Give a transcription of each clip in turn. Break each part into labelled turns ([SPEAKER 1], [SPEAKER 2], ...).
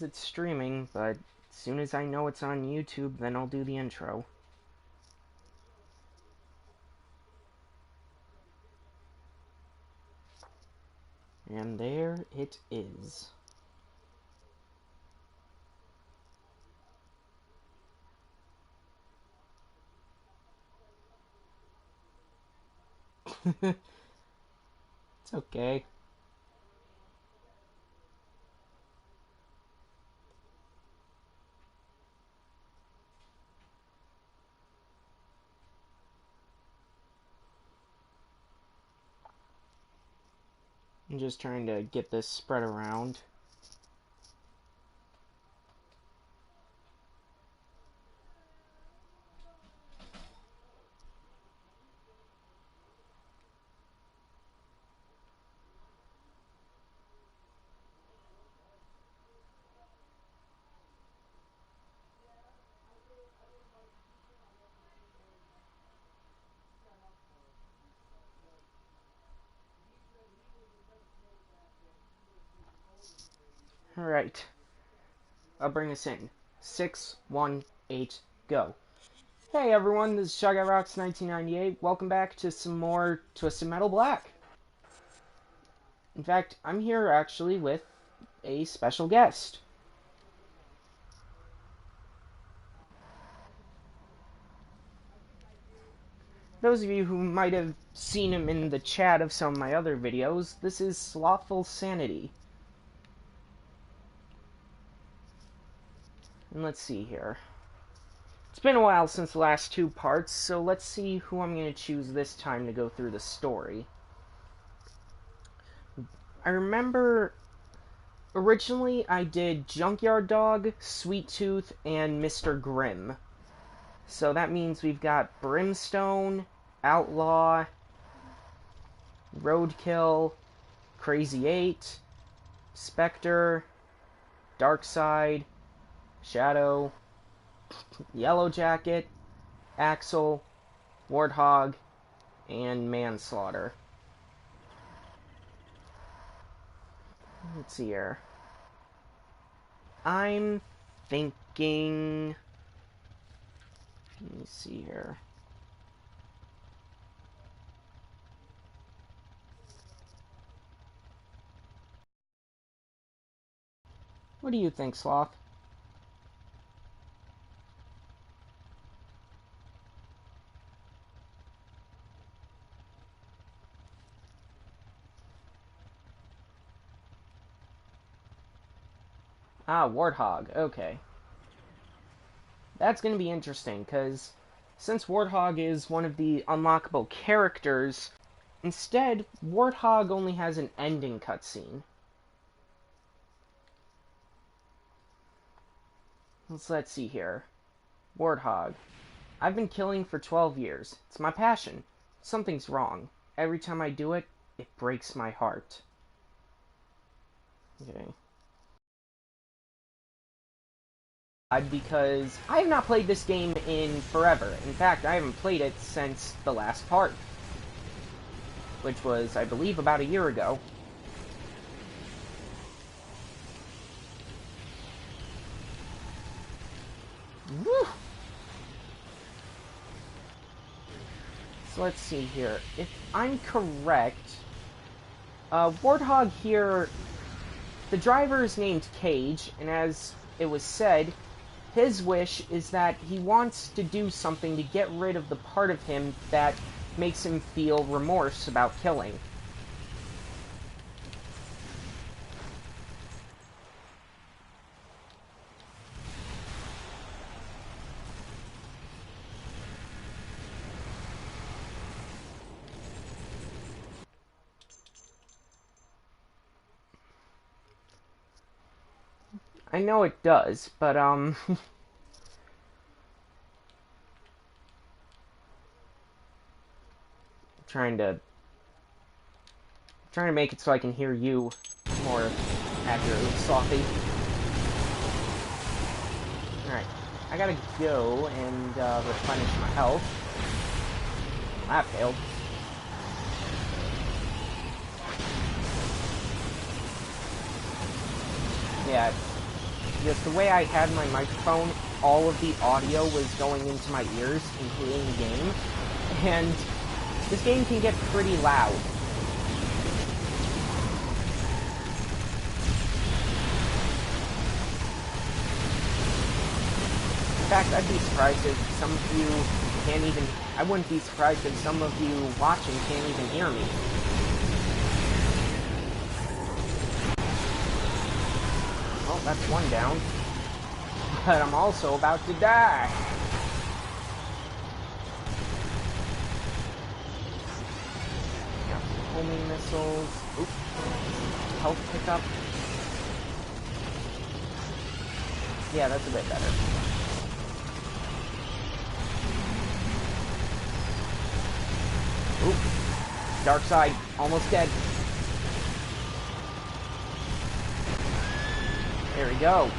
[SPEAKER 1] it's streaming, but as soon as I know it's on YouTube, then I'll do the intro. And there it is. It's okay. I'm just trying to get this spread around. Alright. I'll bring us in. 618, go. Hey everyone, this is ShotGuyRocks1998. Welcome back to some more Twisted Metal Black. In fact, I'm here actually with a special guest. Those of you who might have seen him in the chat of some of my other videos, this is Slothful Sanity. And let's see here. It's been a while since the last two parts, so let's see who I'm going to choose this time to go through the story. I remember originally I did Junkyard Dog, Sweet Tooth, and Mr. Grimm. So that means we've got Brimstone, Outlaw, Roadkill, Crazy 8, Spectre, Darkside, Shadow, Yellow Jacket, Axel, Warthog, and Manslaughter. Let's see here. I'm thinking... Let me see here. What do you think, Sloth? Ah, Warthog. Okay. That's going to be interesting, because since Warthog is one of the unlockable characters, instead, Warthog only has an ending cutscene. Let's see here. Warthog. I've been killing for 12 years. It's my passion. Something's wrong. Every time I do it, it breaks my heart. Okay. Because I have not played this game in forever. In fact, I haven't played it since the last part. Which was, I believe, about a year ago. Woo! So let's see here. If I'm correct, Warthog here, the driver is named Cage, and as it was said, his wish is that he wants to do something to get rid of the part of him that makes him feel remorse about killing. I know it does, but, trying to make it so I can hear you more accurately, Slothy. Alright, I gotta go and replenish my health. That failed. Yeah, Just the way I had my microphone, all of the audio was going into my ears, including the game. And this game can get pretty loud. In fact, I'd be surprised if some of you can't even... I wouldn't be surprised if some of you watching can't even hear me. Well, that's one down. But I'm also about to die. Got some homing missiles. Oops. Health pickup. Yeah, that's a bit better. Oop. Dark side, almost dead. There we go.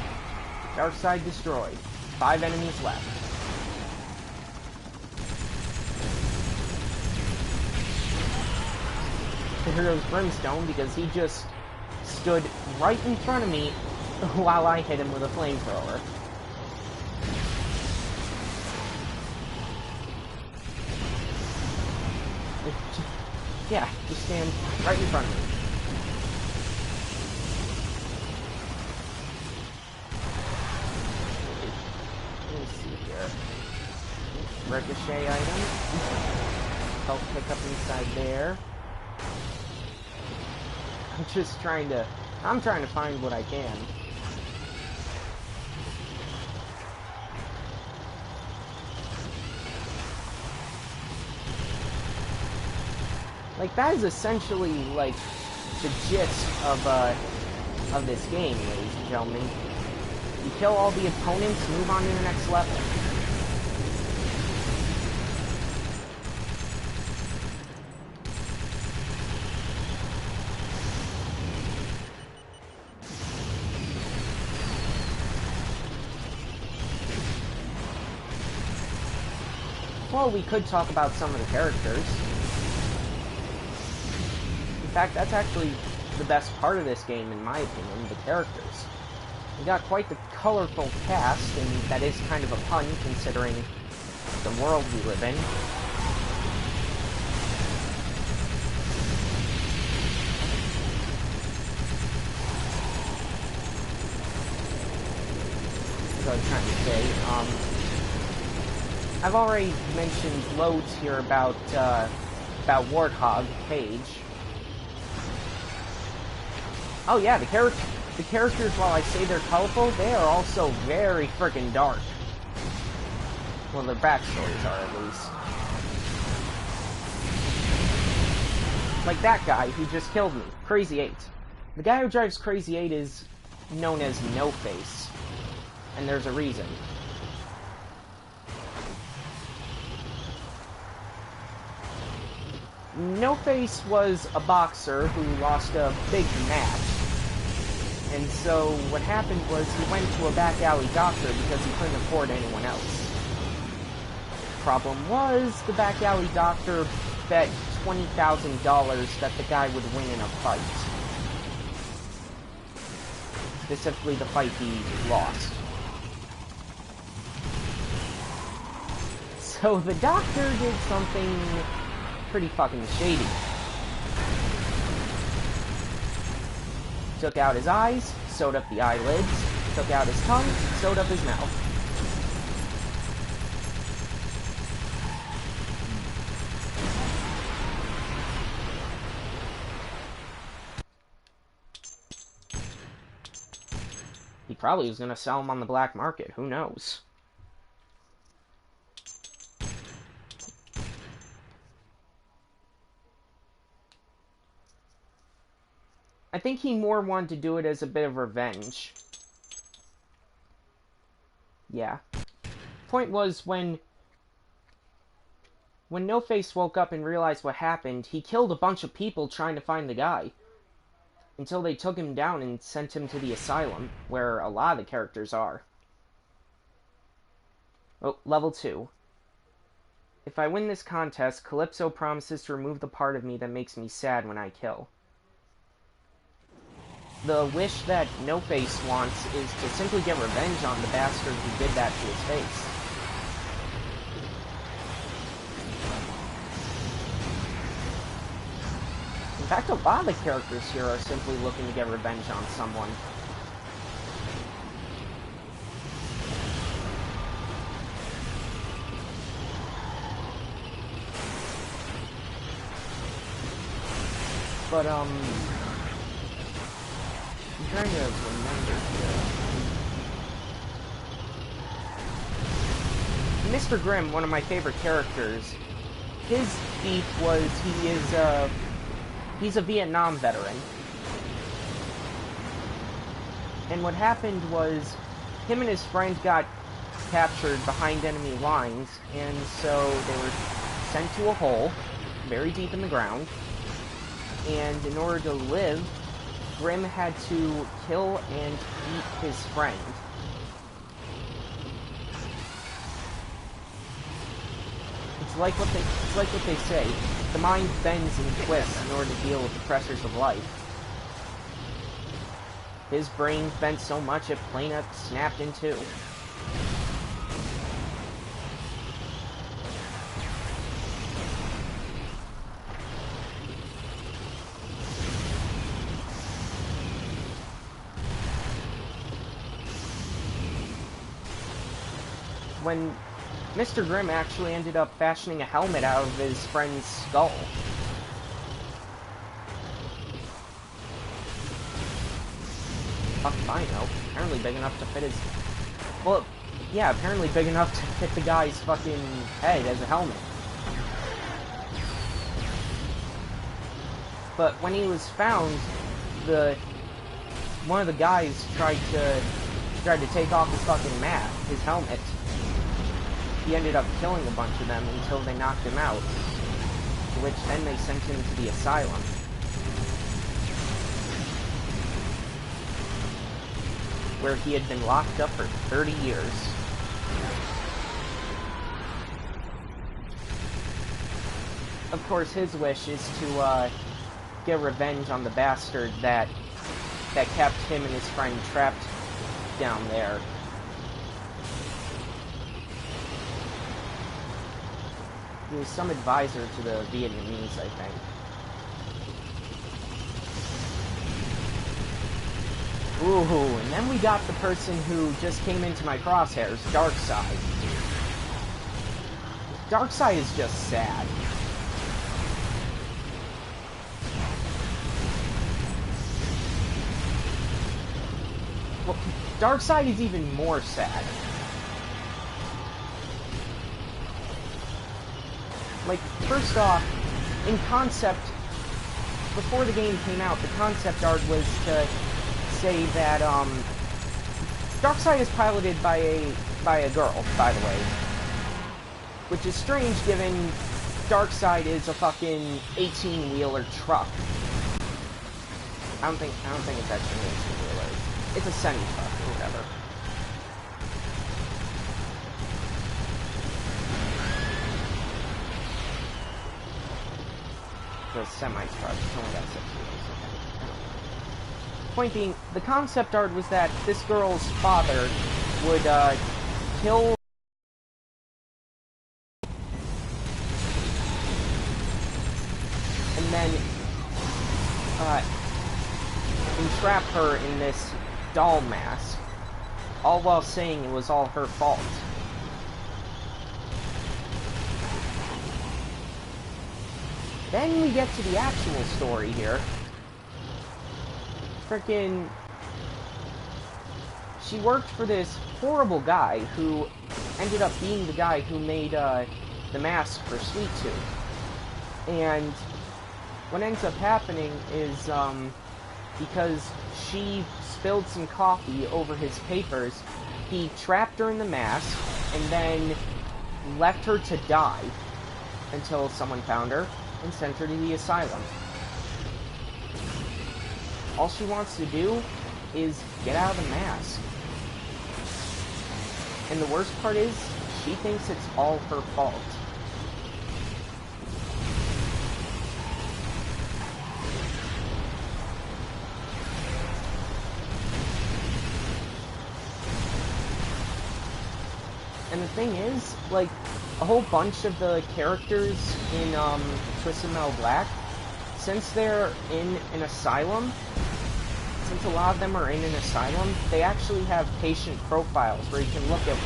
[SPEAKER 1] Dark side destroyed. 5 enemies left. There goes Brimstone because he just stood right in front of me while I hit him with a flamethrower. Yeah, just stand right in front of me. Let me see here. Ricochet item. Health pickup inside there. I'm trying to find what I can. Like, that is essentially, like, the gist of this game, ladies and gentlemen. You kill all the opponents, move on to the next level. Well, we could talk about some of the characters. In fact, that's actually the best part of this game, in my opinion, the characters. We got quite the colorful cast, and that is kind of a pun, considering the world we live in. As I was trying to say, I've already mentioned loads here about Warthog, Cage. Oh yeah, the characters, while I say they're colorful, they are also very freaking dark. Well, their backstories are, at least. Like that guy who just killed me, Crazy 8. The guy who drives Crazy 8 is known as No Face, and there's a reason. No Face was a boxer who lost a big match. And so what happened was he went to a back alley doctor because he couldn't afford anyone else. Problem was, the back alley doctor bet $20,000 that the guy would win in a fight. Specifically the fight he lost. So the doctor did something pretty fucking shady. Took out his eyes, sewed up the eyelids, took out his tongue, sewed up his mouth. He probably was gonna sell them on the black market, who knows? I think he more wanted to do it as a bit of revenge. Yeah. Point was, when No Face woke up and realized what happened, he killed a bunch of people trying to find the guy. Until they took him down and sent him to the asylum, where a lot of the characters are. Oh, level 2. If I win this contest, Calypso promises to remove the part of me that makes me sad when I kill. the wish that No Face wants is to simply get revenge on the bastard who did that to his face. In fact, a lot of the characters here are simply looking to get revenge on someone. But, I'm trying to remember here. Mr. Grimm, one of my favorite characters, his beef was he's a Vietnam veteran. And what happened was, him and his friend got captured behind enemy lines, and so they were sent to a hole, very deep in the ground. And in order to live, Grimm had to kill and eat his friend. It's like what they say. The mind bends and twists in order to deal with the pressures of life. His brain bent so much it plain up snapped in two. When Mr. Grimm actually ended up fashioning a helmet out of his friend's skull. Fuck if I know. Apparently big enough to fit his... Well, yeah, apparently big enough to fit the guy's fucking head as a helmet. But when he was found, one of the guys tried to take off his fucking mask, his helmet. He ended up killing a bunch of them until they knocked him out, to which then they sent him to the asylum. Where he had been locked up for 30 years. Of course, his wish is to get revenge on the bastard that kept him and his friend trapped down there. He was some advisor to the Vietnamese, I think. Ooh, and then we got the person who just came into my crosshairs, Darkseid. Darkseid is just sad. Well, Darkseid is even more sad. Like, first off, in concept, before the game came out, the concept art was to say that, Darkseid is piloted by a girl, by the way. Which is strange, given Darkseid is a fucking 18-wheeler truck. I don't think it's actually an 18-wheeler. It's a semi-truck, or whatever. The semi-truck. It's only got 6 wheels. Okay. Point being, the concept art was that this girl's father would, kill... and then, entrap her in this doll mask, all while saying it was all her fault. Then we get to the actual story here. Frickin'... she worked for this horrible guy who ended up being the guy who made, the mask for Sweet Tooth. And what ends up happening is, because she spilled some coffee over his papers, he trapped her in the mask, and then left her to die until someone found her and sent her to the asylum. All she wants to do is get out of the mask. And the worst part is, she thinks it's all her fault. And the thing is, like, a whole bunch of the characters in Twisted Metal Black, since they're in an asylum, since a lot of them are in an asylum, they actually have patient profiles where you can look at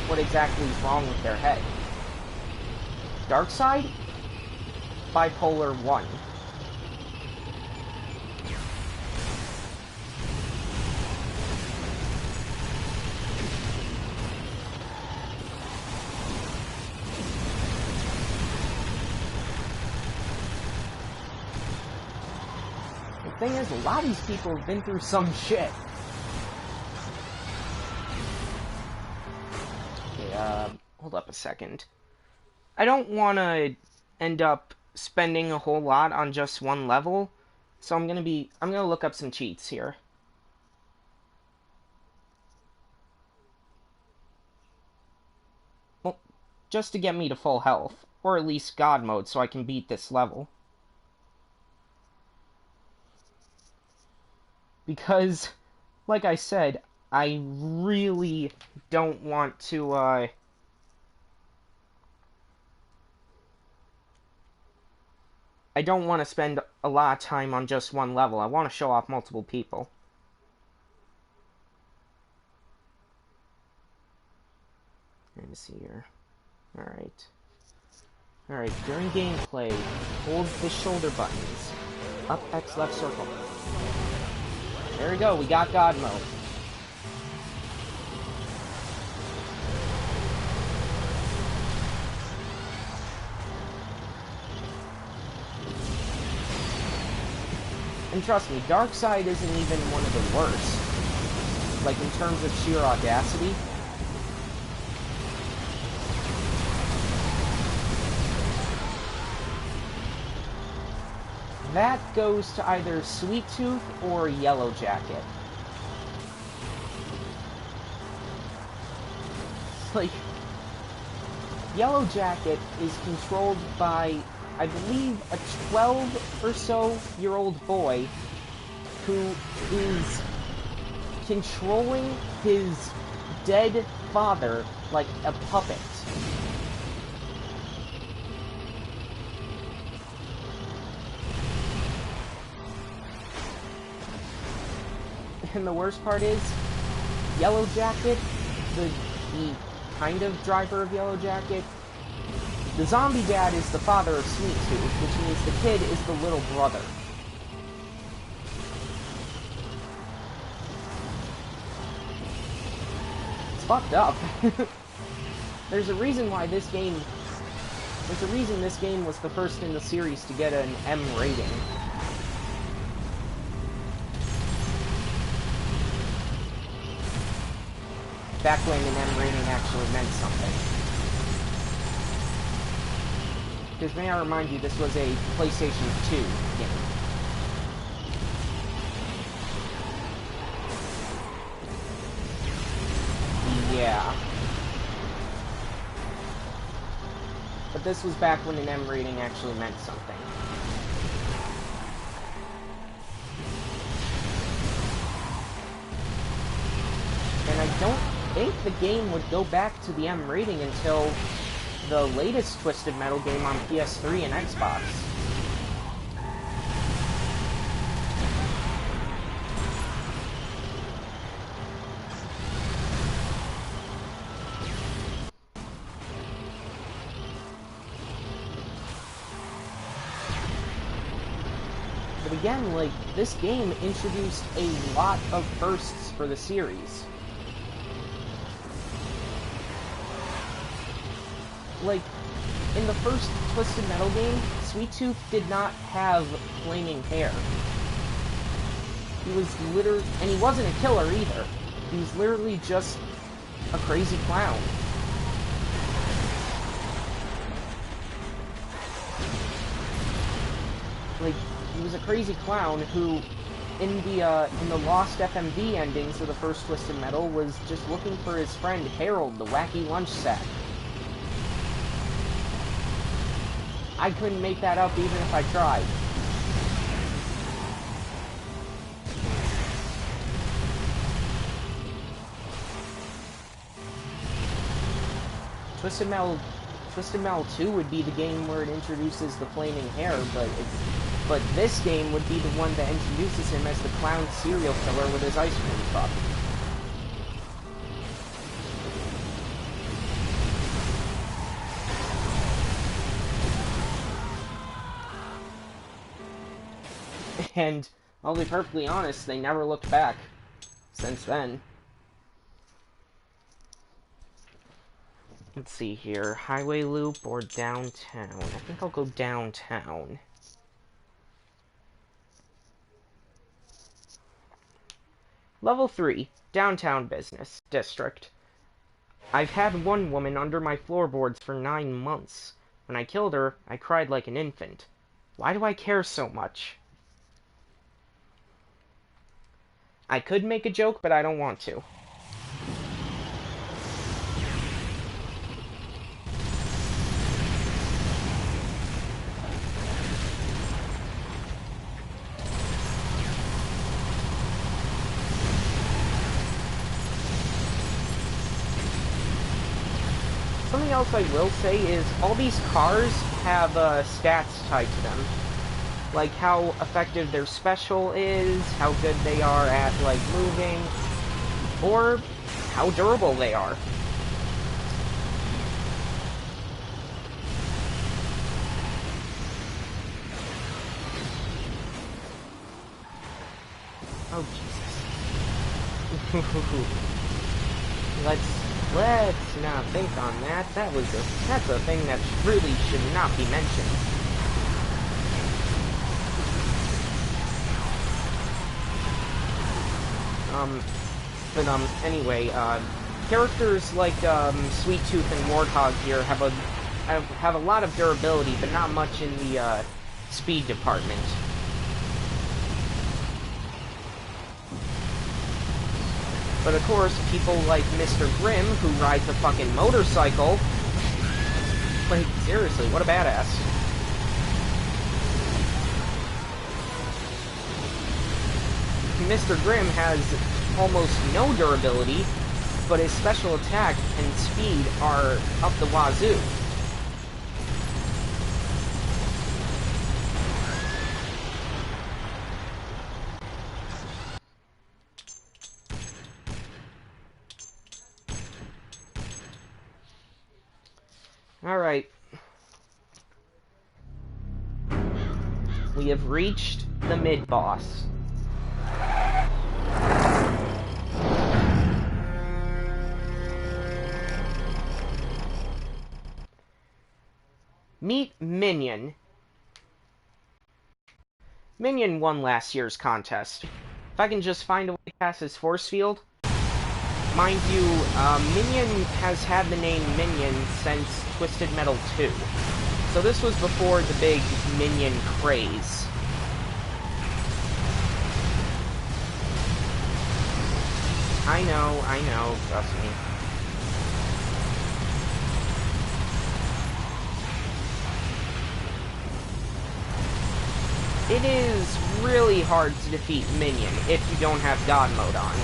[SPEAKER 1] what exactly is wrong with their head. Darkseid, bipolar 1. The thing is, a lot of these people have been through some shit. Okay, hold up a second. I don't want to end up spending a whole lot on just one level, so I'm gonna look up some cheats here. Well, just to get me to full health, or at least God mode, so I can beat this level. Because, like I said, I really don't want to, I don't want to spend a lot of time on just one level. I want to show off multiple people. Let me see here. Alright. Alright, during gameplay, hold the shoulder buttons. Up, X, left, circle. There we go, we got God mode. And trust me, Darkseid isn't even one of the worst. Like, in terms of sheer audacity. That goes to either Sweet Tooth or Yellow Jacket. Like, Yellow Jacket is controlled by, I believe, a 12 or so year old boy who is controlling his dead father like a puppet. And the worst part is, Yellow Jacket, the kind of driver of Yellow Jacket, the zombie dad is the father of Sweet Tooth, which means the kid is the little brother. It's fucked up. There's a reason this game was the first in the series to get an M rating. Back when an M rating actually meant something. Because may I remind you, this was a PlayStation 2 game. Yeah. But this was back when an M rating actually meant something. And I don't think the game would go back to the M rating until the latest Twisted Metal game on PS3 and Xbox. But again, like, this game introduced a lot of firsts for the series. Like, in the first Twisted Metal game, Sweet Tooth did not have flaming hair. He was and he wasn't a killer either. He was literally just a crazy clown. Like, he was a crazy clown who, in the Lost FMV endings of the first Twisted Metal, was just looking for his friend Harold, the wacky lunch sack. I couldn't make that up even if I tried. Twisted Metal 2 would be the game where it introduces the flaming hair, but this game would be the one that introduces him as the clown serial killer with his ice cream truck. And I'll be perfectly honest, they never looked back since then. Let's see here, highway loop or downtown? I think I'll go downtown. Level 3, Downtown Business District. I've had one woman under my floorboards for 9 months. When I killed her, I cried like an infant. Why do I care so much? I could make a joke, but I don't want to. Something else I will say is all these cars have stats tied to them. Like how effective their special is, how good they are at like moving, or how durable they are. Oh Jesus. Let's not think on that. That's a thing that really should not be mentioned. Anyway, characters like, Sweet Tooth and Warthog here have a lot of durability, but not much in the, speed department. But of course, people like Mr. Grimm, who rides a fucking motorcycle, like, seriously, what a badass. Mr. Grimm has almost no durability, but his special attack and speed are up the wazoo. Alright. We have reached the mid-boss. Meet Minion. Minion won last year's contest. If I can just find a way past his force field. Mind you, Minion has had the name Minion since Twisted Metal 2. So this was before the big Minion craze. I know, trust me. It is really hard to defeat Minion if you don't have God Mode on.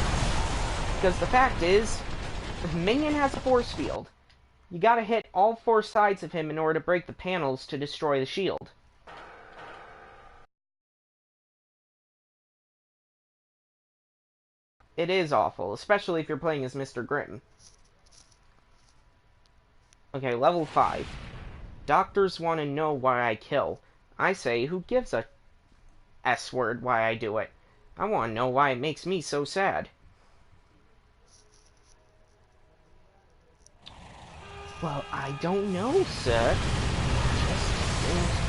[SPEAKER 1] Because the fact is, Minion has a force field. You gotta hit all 4 sides of him in order to break the panels to destroy the shield. It is awful, especially if you're playing as Mr. Grimm. Okay, level 5. Doctors want to know why I kill. I say, who gives a S-word why I do it? I want to know why it makes me so sad. Well, I don't know, sir. Just think.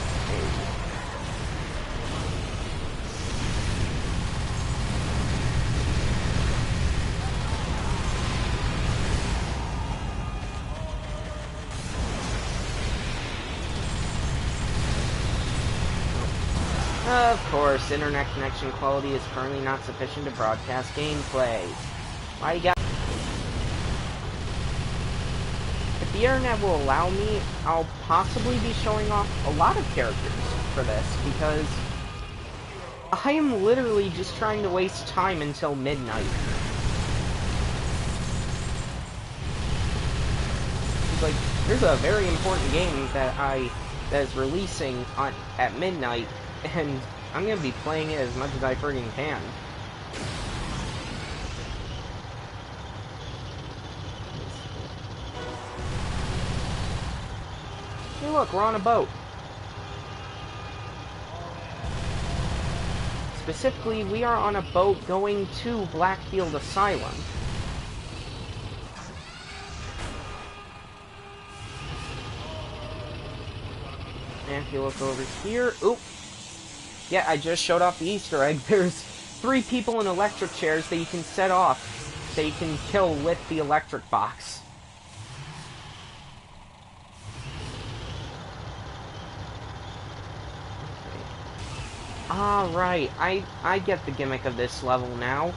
[SPEAKER 1] Of course, internet connection quality is currently not sufficient to broadcast gameplay. Why you got... If the internet will allow me, I'll possibly be showing off a lot of characters for this, because I am literally just trying to waste time until midnight. It's like, there's a very important game that is releasing at midnight, and I'm gonna be playing it as much as I friggin' can. Hey look, we're on a boat. Specifically, we are on a boat going to Blackfield Asylum. And if you look over here, oop. Yeah, I just showed off the Easter egg. There's 3 people in electric chairs that you can set off, that you can kill with the electric box. Alright, I get the gimmick of this level now.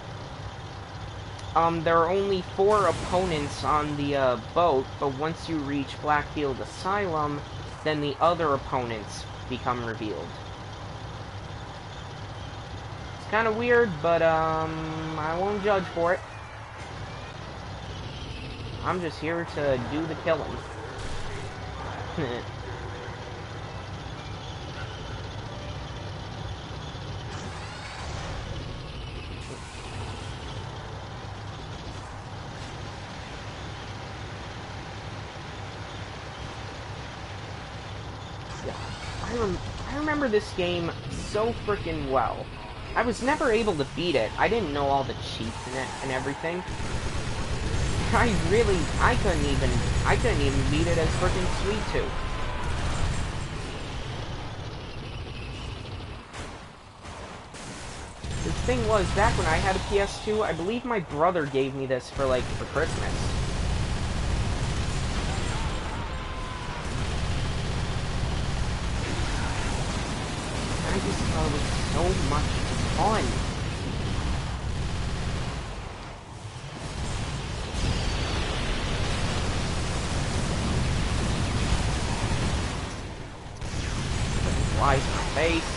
[SPEAKER 1] There are only 4 opponents on the boat, but once you reach Blackfield Asylum, then the other opponents become revealed. It's kind of weird, but I won't judge for it. I'm just here to do the killing. I remember this game so freaking well. I was never able to beat it. I didn't know all the cheats in it and everything. I couldn't even beat it as freaking Sweet Tooth. The thing was, back when I had a PS2, I believe my brother gave me this for Christmas. I just thought it was so much fun. Flies in my face.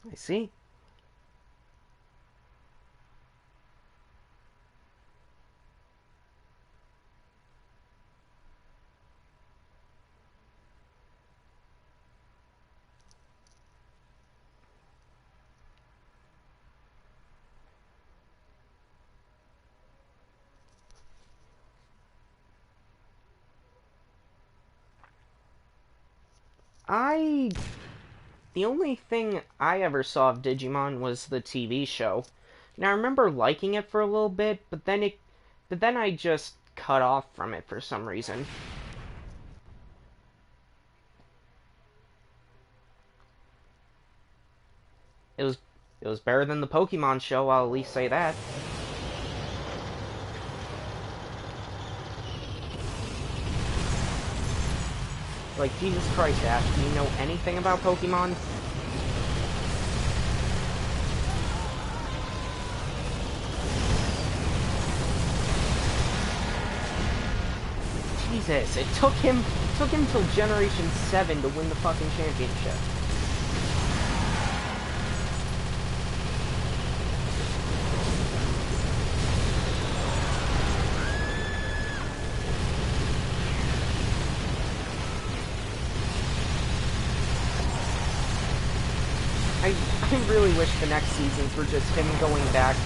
[SPEAKER 1] I see. The only thing I ever saw of Digimon was the TV show. Now I remember liking it for a little bit, but then I just cut off from it for some reason. It was better than the Pokemon show, I'll at least say that. Like, Jesus Christ, Ash, do you know anything about Pokemon? Jesus, it took him till Generation 7 to win the fucking championship. I really wish the next seasons were just him going back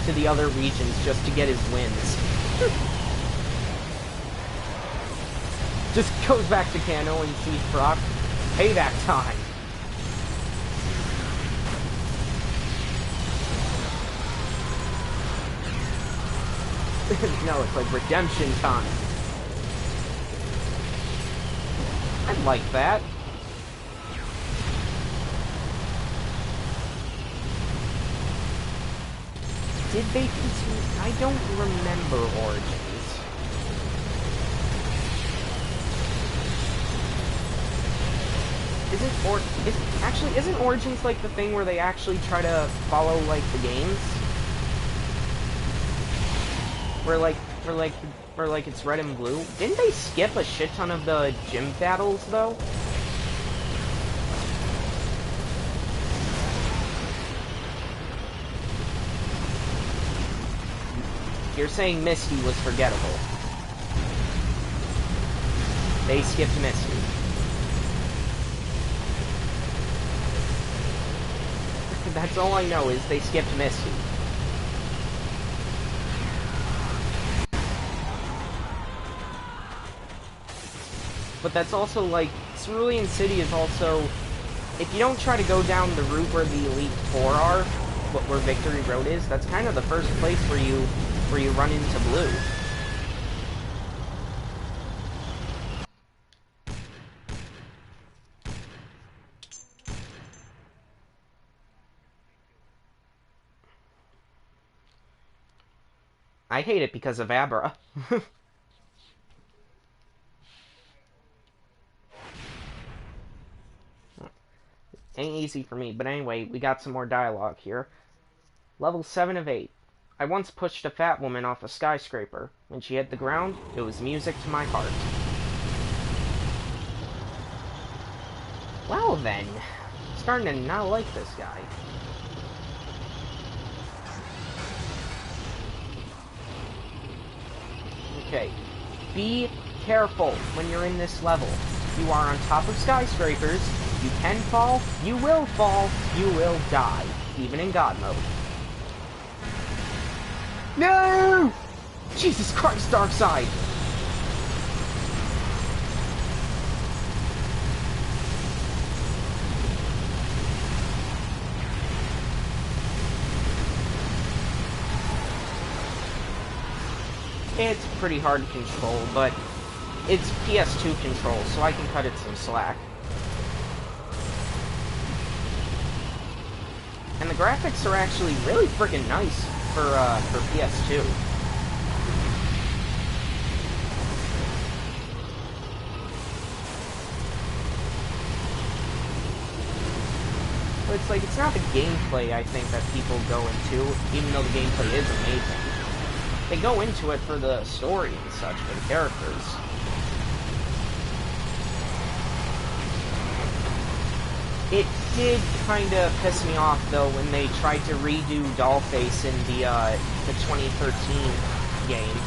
[SPEAKER 1] to the other regions just to get his wins. Just goes back to Kanto and sees Brock. Payback time! No, it's like redemption time. I like that. did they continue? I don't remember Origins. Isn't Origins like the thing where they actually try to follow like the games? Where like it's red and blue? Didn't they skip a shit ton of the gym battles though? You're saying Misty was forgettable. They skipped Misty. That's all I know is they skipped Misty. But that's also like, Cerulean City is also, if you don't try to go down the route where the Elite Four are, where Victory Road is, that's kind of the first place where you run into Blue. I hate it because of Abra. Ain't easy for me, but anyway, we got some more dialogue here. Level 7 of 8. I once pushed a fat woman off a skyscraper. When she hit the ground, it was music to my heart. Well then, I'm starting to not like this guy. Okay, be careful when you're in this level. You are on top of skyscrapers, you can fall, you will die, even in God mode. No! Jesus Christ, Darkseid! It's pretty hard to control, but it's PS2 control, so I can cut it some slack. And the graphics are actually really freaking nice for PS2. But it's like, it's not the gameplay, I think, that people go into, even though the gameplay is amazing. They go into it for the story and such, for the characters. It did kind of piss me off, though, when they tried to redo Dollface in the 2013 game.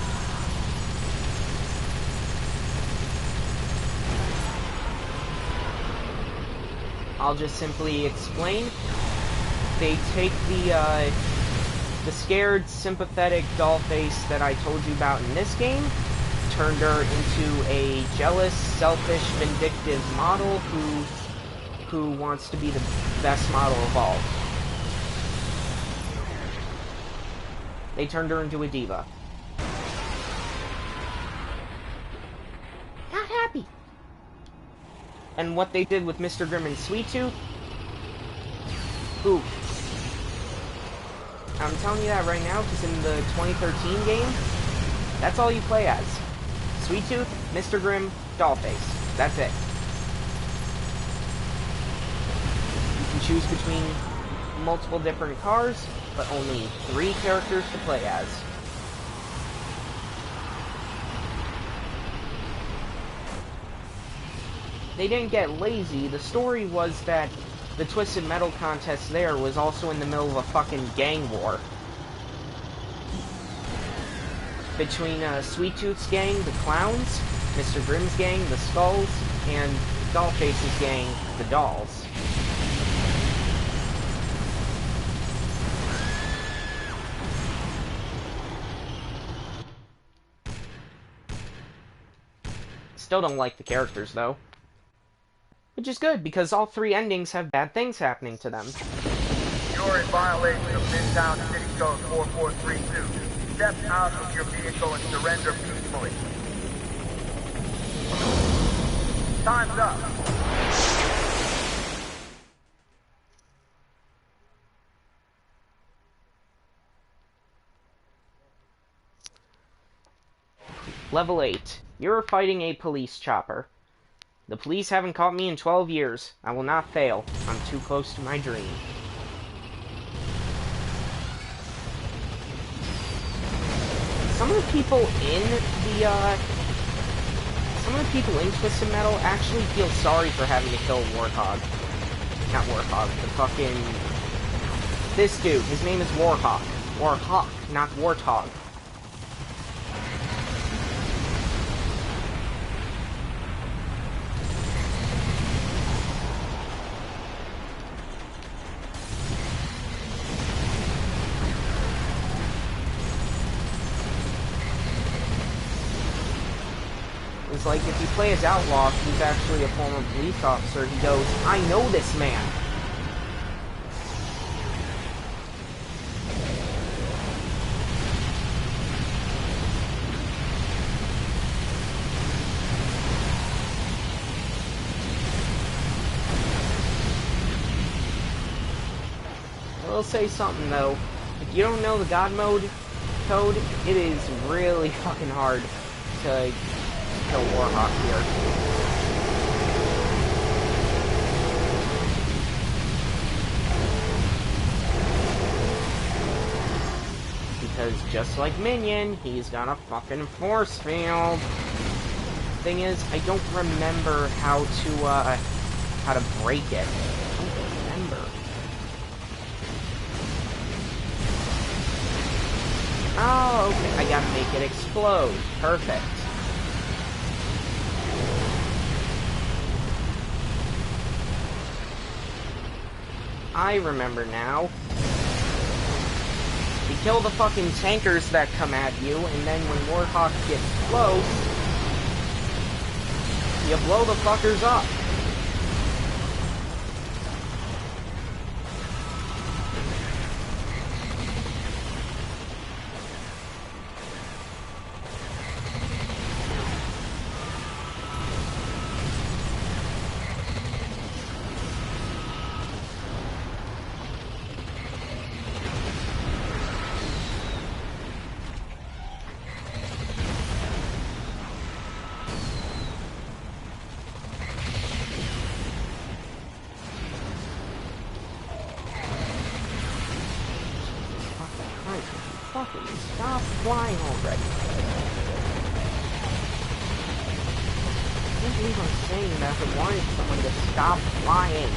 [SPEAKER 1] I'll just simply explain. They take the scared, sympathetic Dollface that I told you about in this game, turned her into a jealous, selfish, vindictive model who wants to be the best model of all. They turned her into a diva. Not happy. And what they did with Mr. Grimm and Sweet Tooth? Ooh. I'm telling you that right now, because in the 2013 game, that's all you play as. Sweet Tooth, Mr. Grimm, Dollface. That's it. You can choose between multiple different cars, but only 3 characters to play as. They didn't get lazy. The story was that the Twisted Metal contest there was also in the middle of a fucking gang war. Between Sweet Tooth's gang, the Clowns, Mr. Grimm's gang, the Skulls, and Dollface's gang, the Dolls. Still don't like the characters, though. Which is good, because all 3 endings have bad things happening to them.
[SPEAKER 2] You're in violation of Midtown City Code 4432. Step out of your vehicle and surrender peacefully. Time's up.
[SPEAKER 1] Level 8. You're fighting a police chopper. The police haven't caught me in 12 years. I will not fail. I'm too close to my dream. Some of the people in Twisted Metal actually feel sorry for having to kill Warthog. Not Warthog, the fucking... This dude, his name is Warhawk. Warhawk, not Warthog. It's like, if you play as Outlaw, who's actually a former police officer, he goes, I know this man! I will say something, though. If you don't know the God Mode code, it is really fucking hard to kill Warhawk here. Because just like Minion, he's got a fucking force field. Thing is, I don't remember how to break it. I don't remember. Oh, okay. I gotta make it explode. Perfect. I remember now. You kill the fucking tankers that come at you, and then when Warhawk gets close, you blow the fuckers up. Stop flying already. I can't believe I'm saying that, but wanted someone to stop flying.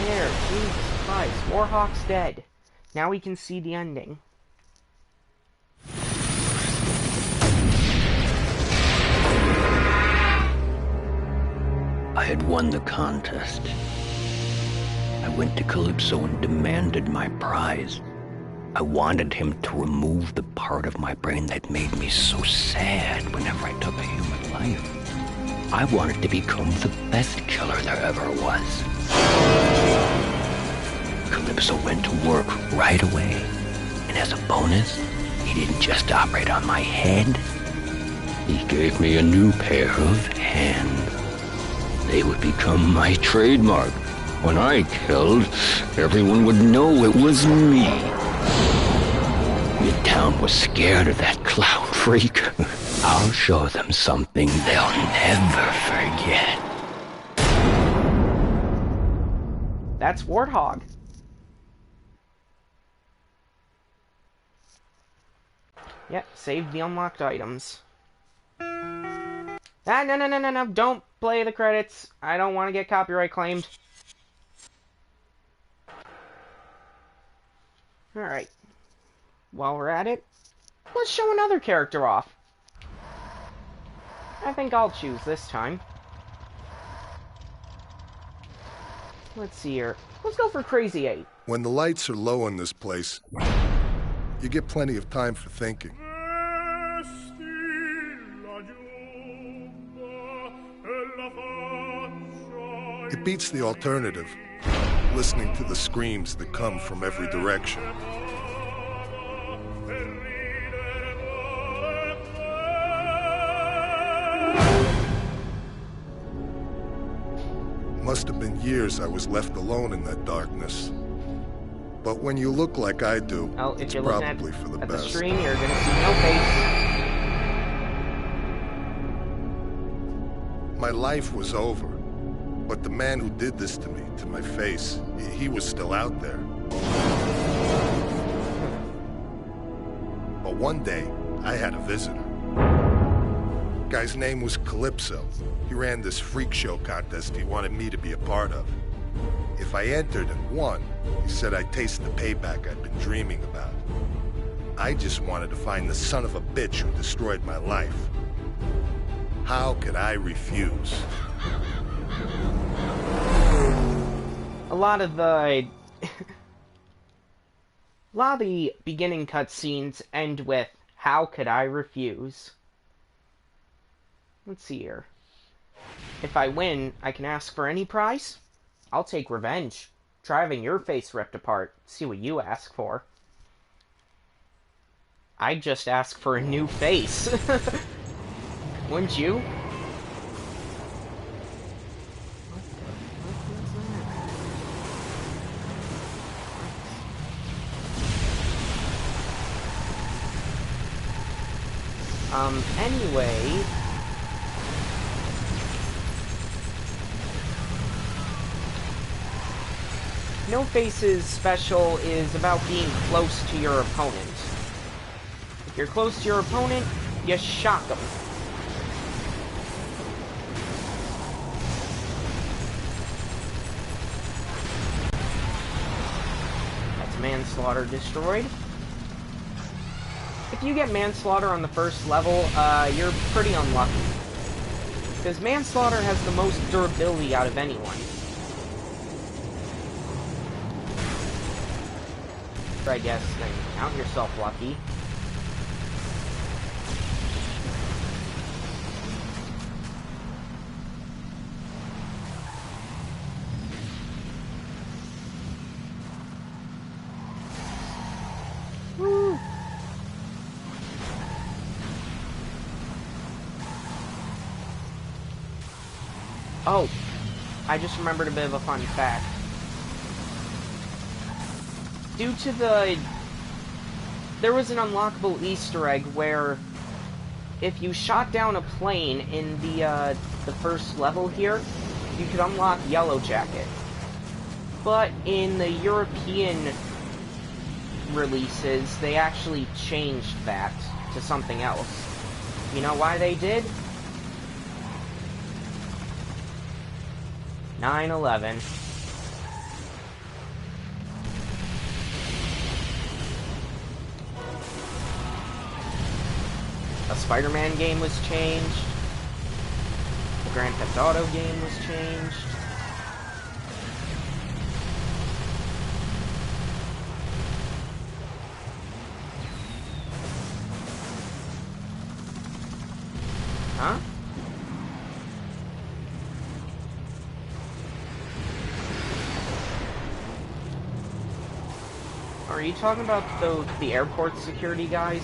[SPEAKER 1] There, Jesus Christ. Warhawk's dead. Now we can see the ending.
[SPEAKER 3] I had won the contest. I went to Calypso and demanded my prize. I wanted him to remove the part of my brain that made me so sad whenever I took a human life. I wanted to become the best killer there ever was. Calypso went to work right away, and as a bonus, he didn't just operate on my head. He gave me a new pair of hands. They would become my trademark. When I killed, everyone would know it was me. Midtown was scared of that clown freak. I'll show them something they'll never forget.
[SPEAKER 1] That's Warthog. Yep, save the unlocked items. Ah, no, don't play the credits. I don't want to get copyright claimed. Alright. While we're at it, let's show another character off. I think I'll choose this time. Let's see here. Let's go for Crazy 8.
[SPEAKER 4] When the lights are low in this place, you get plenty of time for thinking. It beats the alternative, listening to the screams that come from every direction. Must have been years I was left alone in that darkness. But when you look like I do,
[SPEAKER 1] Well, if
[SPEAKER 4] it's
[SPEAKER 1] you're looking
[SPEAKER 4] probably for the
[SPEAKER 1] at the
[SPEAKER 4] best.
[SPEAKER 1] stream, you're gonna see no face.
[SPEAKER 4] My life was over. But the man who did this to me, to my face, he was still out there. But one day, I had a visitor. Guy's name was Calypso. He ran this freak show contest he wanted me to be a part of. If I entered and won, he said I'd taste the payback I'd been dreaming about. I just wanted to find the son of a bitch who destroyed my life. How could I refuse?
[SPEAKER 1] A lot of the beginning cutscenes end with, "How could I refuse?" Let's see here. If I win, I can ask for any prize. I'll take revenge. Try having your face ripped apart. See what you ask for. I'd just ask for a new face. Wouldn't you? Anyway... No Face's special is about being close to your opponent. If you're close to your opponent, you shock them. That's manslaughter destroyed. If you get manslaughter on the first level, you're pretty unlucky. Because manslaughter has the most durability out of anyone. I guess, then count yourself lucky. Woo. Oh, I just remembered a bit of a fun fact. Due to there was an unlockable Easter egg where if you shot down a plane in the first level here, you could unlock Yellow Jacket. But in the European releases, they actually changed that to something else. You know why they did? 9/11. A Spider-Man game was changed. The Grand Theft Auto game was changed. Huh? Are you talking about the airport security guys?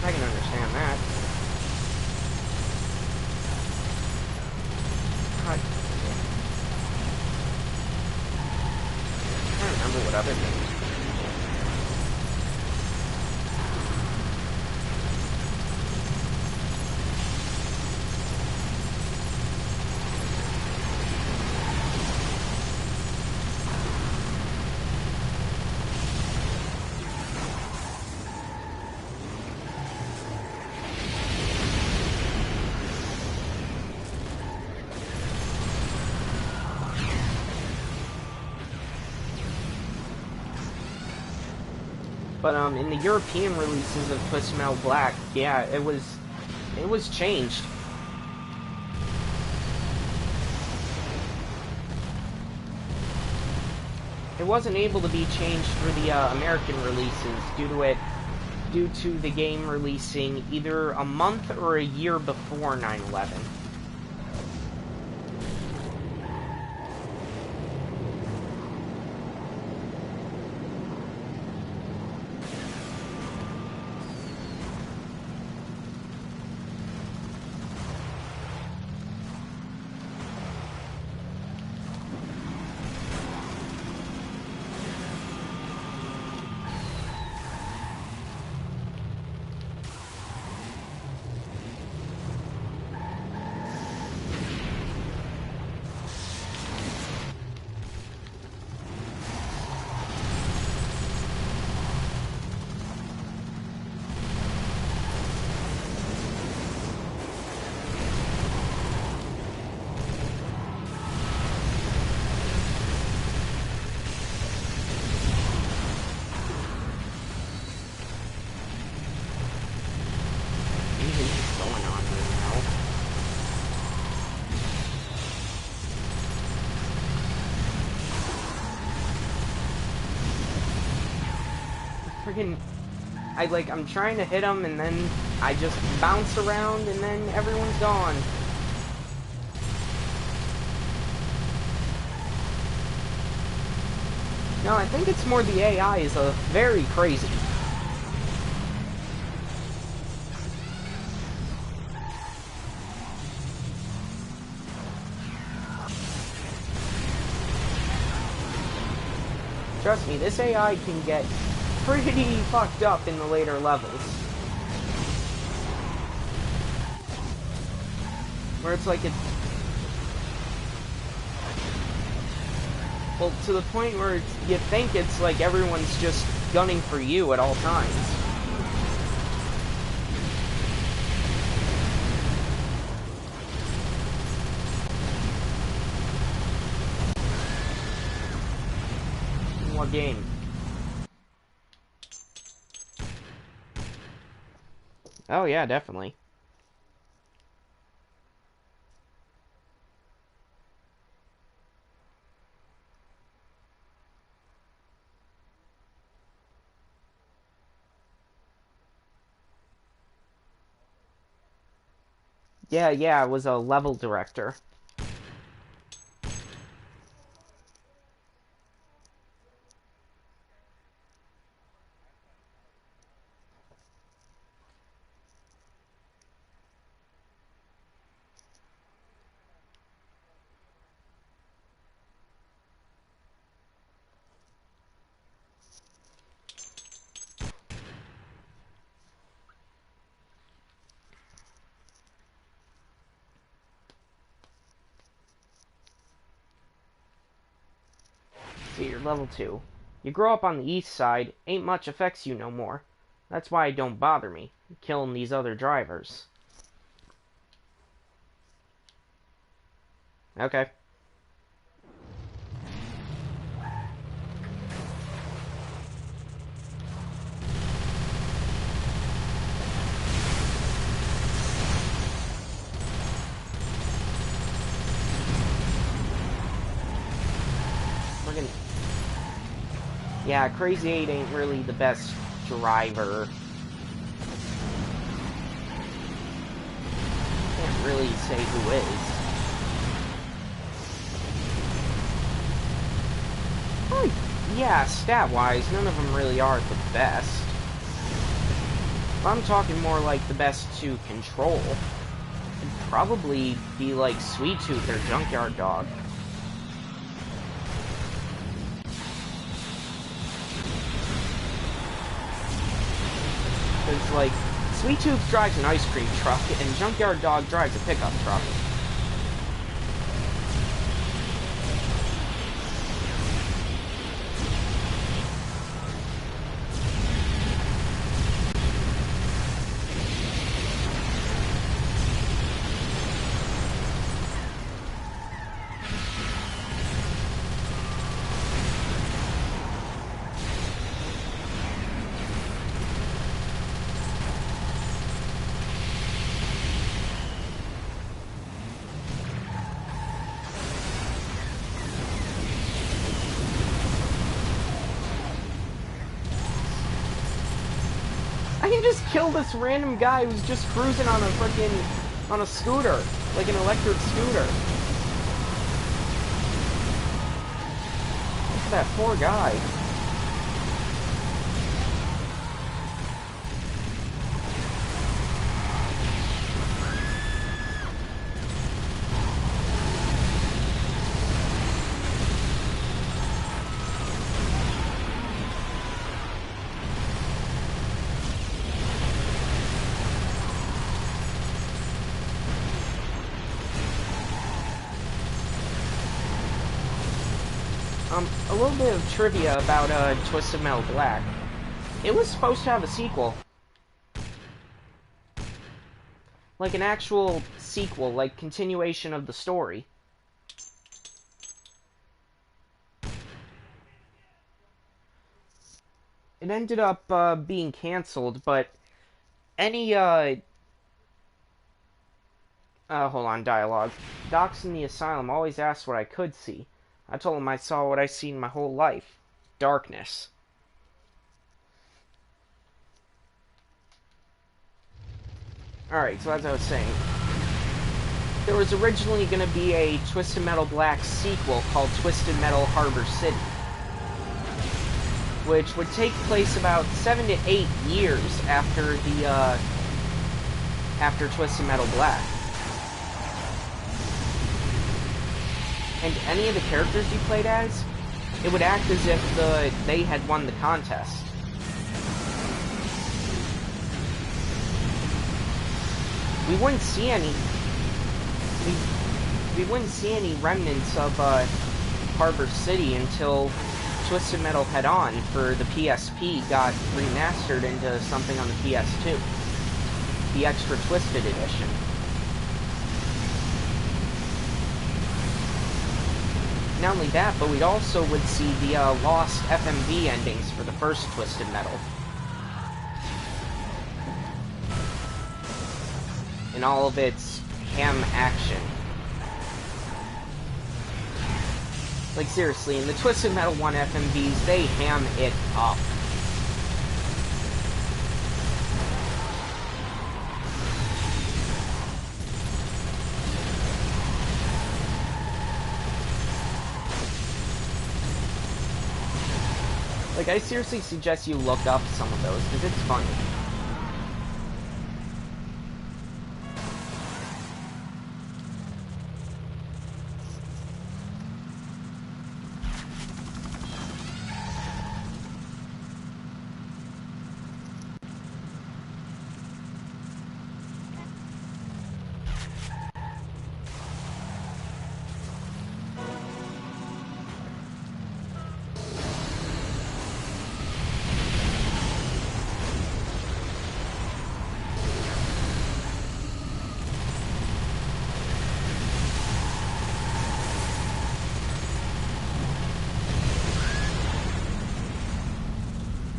[SPEAKER 1] I can understand that. God. I don't remember what other things. But in the European releases of Twisted Metal Black, yeah, it was changed. It wasn't able to be changed for the American releases due to the game releasing either a month or a year before 9/11. freaking... I'm trying to hit them, and then I just bounce around, and then everyone's gone. No, I think it's more the AI is very crazy. Trust me, this AI can get pretty fucked up in the later levels. Where it's like well, to the point where you think it's like everyone's just gunning for you at all times. What game? Oh yeah, definitely. Yeah, I was a level director. See, you're level 2. You grow up on the east side, ain't much affects you no more. That's why it don't bother me, killing these other drivers. Okay. Yeah, Crazy 8 ain't really the best driver. Can't really say who is. Oh, yeah, stat-wise, none of them really are the best. I'm talking more like the best to control. It'd probably be like Sweet Tooth or Junkyard Dog. Because, like, Sweet Tooth drives an ice cream truck, and Junkyard Dog drives a pickup truck. I can just kill this random guy who's just cruising on a scooter, like an electric scooter. Look at that poor guy. A little bit of trivia about Twisted Metal Black. It was supposed to have a sequel. Like an actual sequel, like continuation of the story. It ended up being canceled, but any hold on, dialogue. Docs in the asylum always asked what I could see. I told him I saw what I've seen my whole life. Darkness. Alright, so as I was saying, there was originally going to be a Twisted Metal Black sequel called Twisted Metal Harbor City, which would take place about 7 to 8 years after after Twisted Metal Black. And any of the characters you played as, it would act as if they had won the contest. We wouldn't see any remnants of Harbor City until Twisted Metal Head-On for the PSP got remastered into something on the PS2. The Extra Twisted Edition. Not only that, but we also would see the lost FMV endings for the first Twisted Metal. In all of its ham action. Like, seriously, in the Twisted Metal 1 FMVs, they ham it up. Like, I seriously suggest you look up some of those, because it's funny.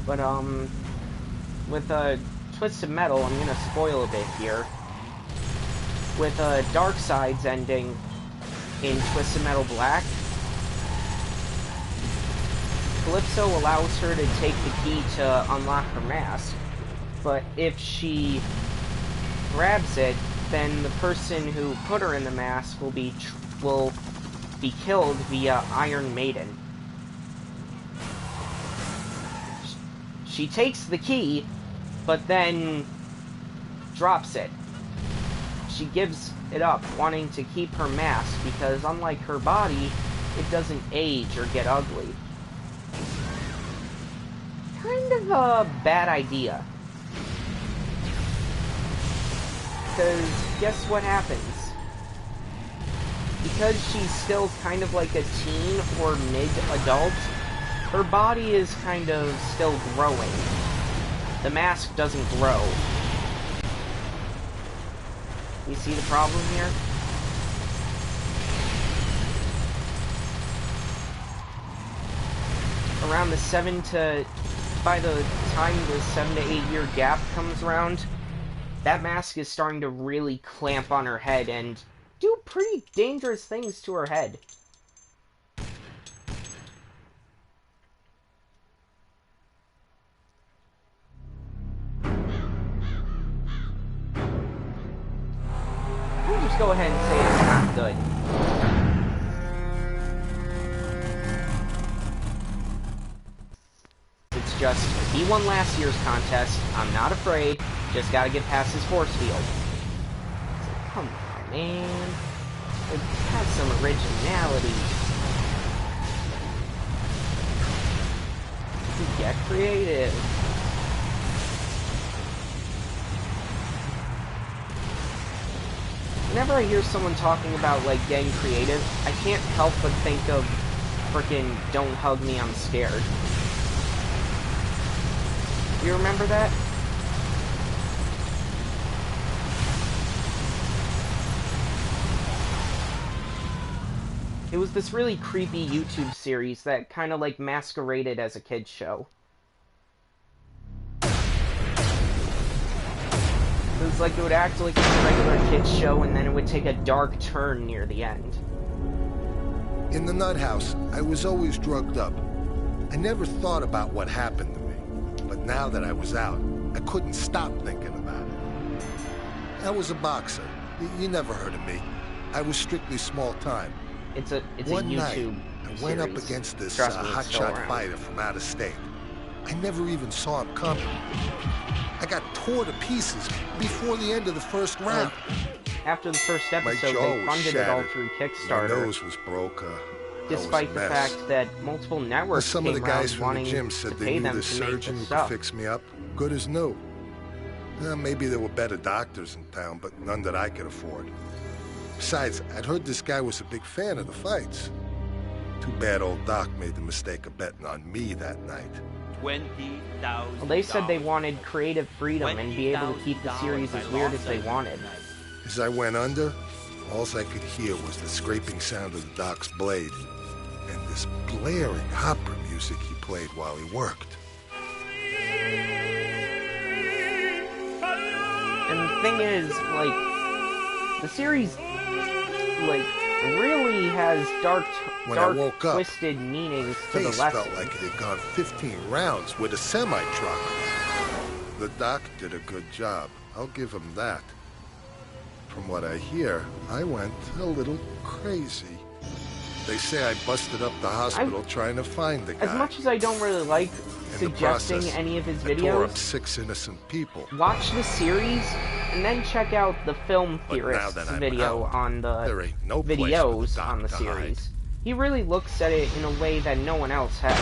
[SPEAKER 1] But, with, Twisted Metal, I'm gonna spoil a bit here. With, Darkseid's ending in Twisted Metal Black, Calypso allows her to take the key to unlock her mask, but if she grabs it, then the person who put her in the mask will be killed via Iron Maiden. She takes the key, but then drops it. She gives it up, wanting to keep her mask, because unlike her body, it doesn't age or get ugly. Kind of a bad idea. Because guess what happens? Because she's still kind of like a teen or mid-adult, her body is kind of still growing. The mask doesn't grow. You see the problem here? Around by the time the 7 to 8 year gap comes around, that mask is starting to really clamp on her head and do pretty dangerous things to her head. We'll just go ahead and say it's not good. It's just, he won last year's contest, I'm not afraid, just gotta get past his force field. So, come on, man. Like, have some originality. Get creative. Whenever I hear someone talking about, like, getting creative, I can't help but think of frickin' Don't Hug Me, I'm Scared. You remember that? It was this really creepy YouTube series that kind of, like, masqueraded as a kid's show. It was like it would act like a regular kid's show, and then it would take a dark turn near the end.
[SPEAKER 4] In the nut house, I was always drugged up. I never thought about what happened to me. But now that I was out, I couldn't stop thinking about it. I was a boxer. You never heard of me. I was strictly small time.
[SPEAKER 1] It's a
[SPEAKER 4] One
[SPEAKER 1] YouTube
[SPEAKER 4] night, I went up
[SPEAKER 1] series.
[SPEAKER 4] against this
[SPEAKER 1] Trust me, it's still
[SPEAKER 4] hotshot
[SPEAKER 1] around.
[SPEAKER 4] fighter from out of state. I never even saw him coming. I got tore to pieces before the end of the first round.
[SPEAKER 1] After the first
[SPEAKER 4] My
[SPEAKER 1] episode,
[SPEAKER 4] jaw
[SPEAKER 1] they
[SPEAKER 4] was
[SPEAKER 1] funded it all
[SPEAKER 4] shattered.
[SPEAKER 1] through
[SPEAKER 4] My
[SPEAKER 1] Kickstarter,
[SPEAKER 4] nose was broke.
[SPEAKER 1] despite the fact that multiple networks
[SPEAKER 4] Some
[SPEAKER 1] came
[SPEAKER 4] of the guys
[SPEAKER 1] around
[SPEAKER 4] from
[SPEAKER 1] wanting
[SPEAKER 4] the gym
[SPEAKER 1] to
[SPEAKER 4] said
[SPEAKER 1] pay
[SPEAKER 4] they knew
[SPEAKER 1] them
[SPEAKER 4] this
[SPEAKER 1] to make
[SPEAKER 4] surgeon
[SPEAKER 1] the
[SPEAKER 4] who
[SPEAKER 1] stuff.
[SPEAKER 4] could fix me up. Good as new. Maybe there were better doctors in town, but none that I could afford. Besides, I'd heard this guy was a big fan of the fights. Too bad old Doc made the mistake of betting on me that night.
[SPEAKER 5] $20,000.
[SPEAKER 1] Well, they said they wanted creative freedom and be able to keep the series as weird as they wanted.
[SPEAKER 4] As I went under, all I could hear was the scraping sound of the Doc's blade and this blaring opera music he played while he worked.
[SPEAKER 1] And the thing is, like, the series, like, really has dark,
[SPEAKER 4] When I woke up,
[SPEAKER 1] twisted meanings to the
[SPEAKER 4] Face
[SPEAKER 1] lesson.
[SPEAKER 4] felt like it had gone 15 rounds with a semi-truck. The Doc did a good job. I'll give him that. From what I hear, I went a little crazy. They say I busted up the hospital trying to find the guy.
[SPEAKER 1] As much as I don't really like
[SPEAKER 4] In the
[SPEAKER 1] suggesting
[SPEAKER 4] process,
[SPEAKER 1] any of his
[SPEAKER 4] I tore up
[SPEAKER 1] videos,
[SPEAKER 4] 6 innocent people.
[SPEAKER 1] watch the series and then check out the film
[SPEAKER 4] But now
[SPEAKER 1] theorist's
[SPEAKER 4] that I'm
[SPEAKER 1] video
[SPEAKER 4] out,
[SPEAKER 1] on
[SPEAKER 4] there
[SPEAKER 1] the
[SPEAKER 4] ain't no place for the
[SPEAKER 1] videos
[SPEAKER 4] Doc
[SPEAKER 1] on the
[SPEAKER 4] to hide.
[SPEAKER 1] series. He really looks at it in a way that no one else has.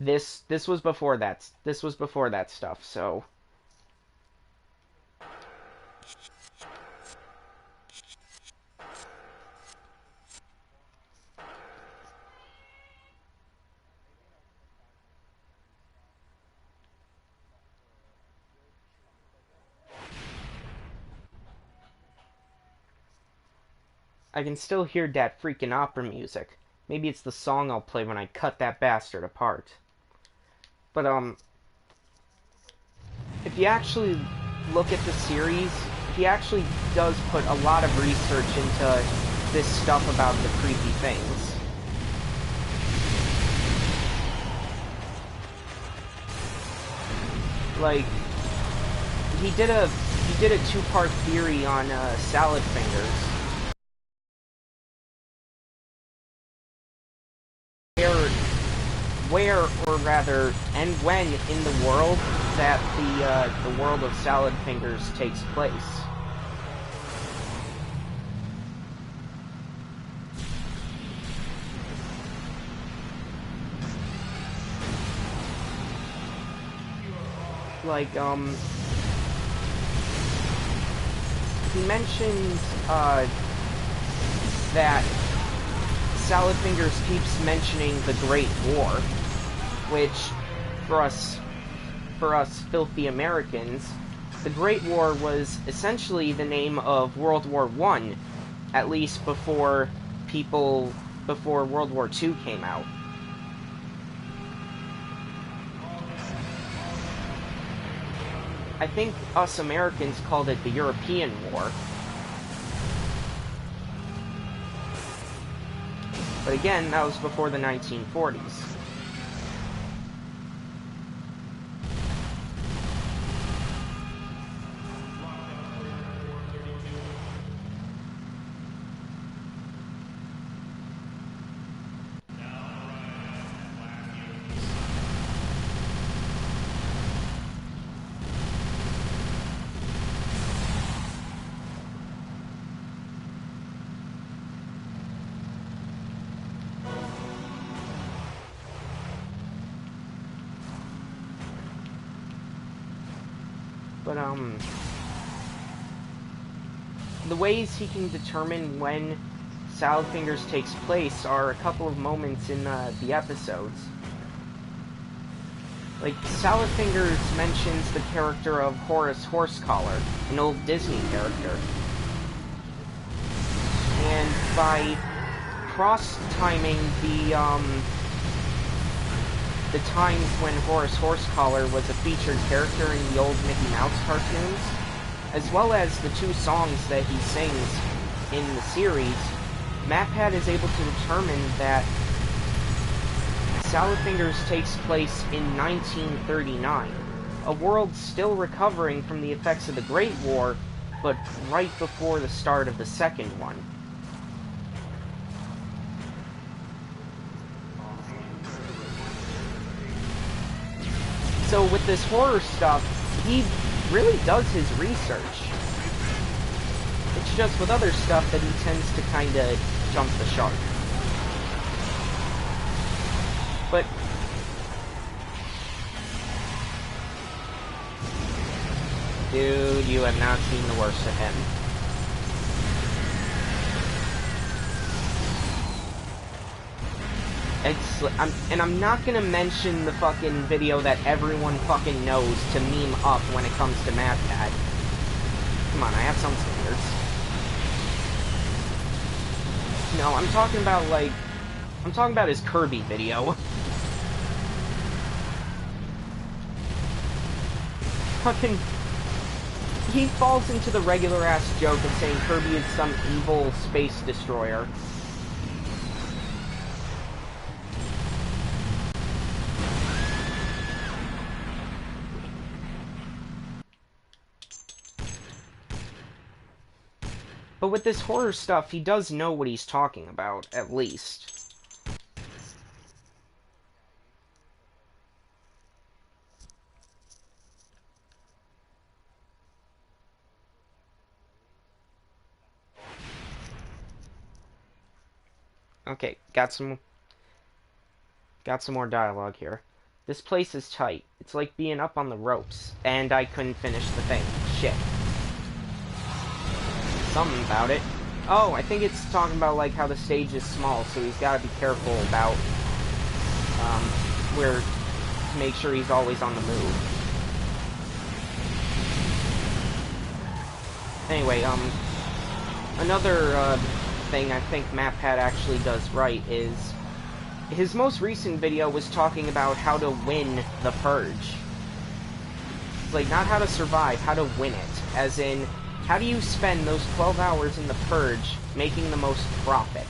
[SPEAKER 1] This was before that. This was before that stuff. So I can still hear that freaking opera music. Maybe it's the song I'll play when I cut that bastard apart. But, if you actually look at the series, he actually does put a lot of research into this stuff about the creepy things. Like, he did a two-part theory on salad fingers. Where, or rather, and when in the world that the world of Salad Fingers takes place. Like, he mentions, that Salad Fingers keeps mentioning the Great War, which, for us filthy Americans, the Great War was essentially the name of World War I, at least before World War II came out. I think us Americans called it the European War. But again, that was before the 1940s. But, the ways he can determine when Salad Fingers takes place are a couple of moments in the episodes. Like, Salad Fingers mentions the character of Horace Horsecollar, an old Disney character. And by cross-timing the times when Horace Horsecollar was a featured character in the old Mickey Mouse cartoons, as well as the two songs that he sings in the series, MatPat is able to determine that Salad takes place in 1939, a world still recovering from the effects of the Great War, but right before the start of the second one. So with this horror stuff, he really does his research. It's just with other stuff that he tends to kind of jump the shark. But dude, you have not seen the worst of him. I'm not gonna mention the fucking video that everyone fucking knows to meme up when it comes to MatPat. Come on, I have some standards. No, I'm talking about his Kirby video. Fucking, he falls into the regular ass joke of saying Kirby is some evil space destroyer. But with this horror stuff, he does know what he's talking about, at least. Okay, got some more dialogue here. This place is tight. It's like being up on the ropes. And I couldn't finish the thing. Shit. Something about it. Oh, I think it's talking about, like, how the stage is small, so he's gotta be careful about, where, to make sure he's always on the move. Anyway, another, thing I think MatPat actually does right is, his most recent video was talking about how to win the Purge. Like, not how to survive, how to win it. As in, how do you spend those 12 hours in the Purge making the most profit?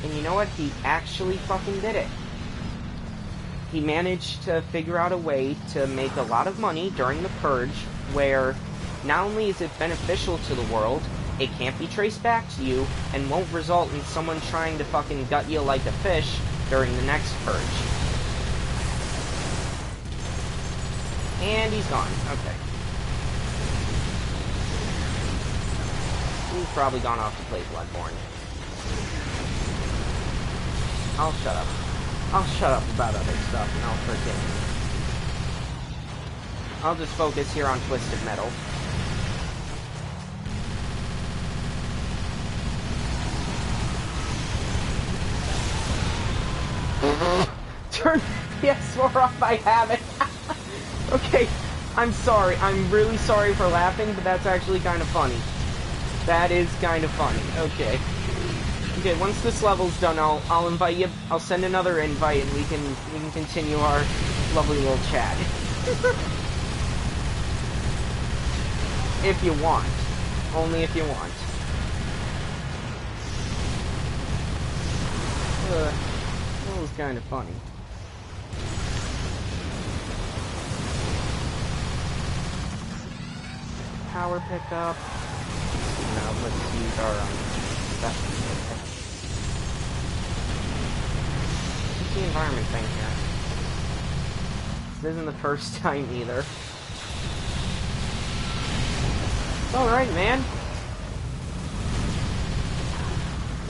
[SPEAKER 1] And you know what? He actually fucking did it. He managed to figure out a way to make a lot of money during the Purge, where not only is it beneficial to the world, it can't be traced back to you, and won't result in someone trying to fucking gut you like a fish during the next Purge. And he's gone. Okay. He's probably gone off to play Bloodborne. I'll shut up. I'll shut up about other stuff and I'll forget. I'll just focus here on Twisted Metal. Turn PS4 off, I have it. Okay, I'm sorry. I'm really sorry for laughing, but that's actually kind of funny. That is kind of funny. Okay. Okay, once this level's done, I'll invite you. I'll send another invite, and we can continue our lovely little chat. If you want. Only if you want. That was kind of funny. Power pickup. Now let's use our special pickup. What's the environment thing here? This isn't the first time either. It's alright, man.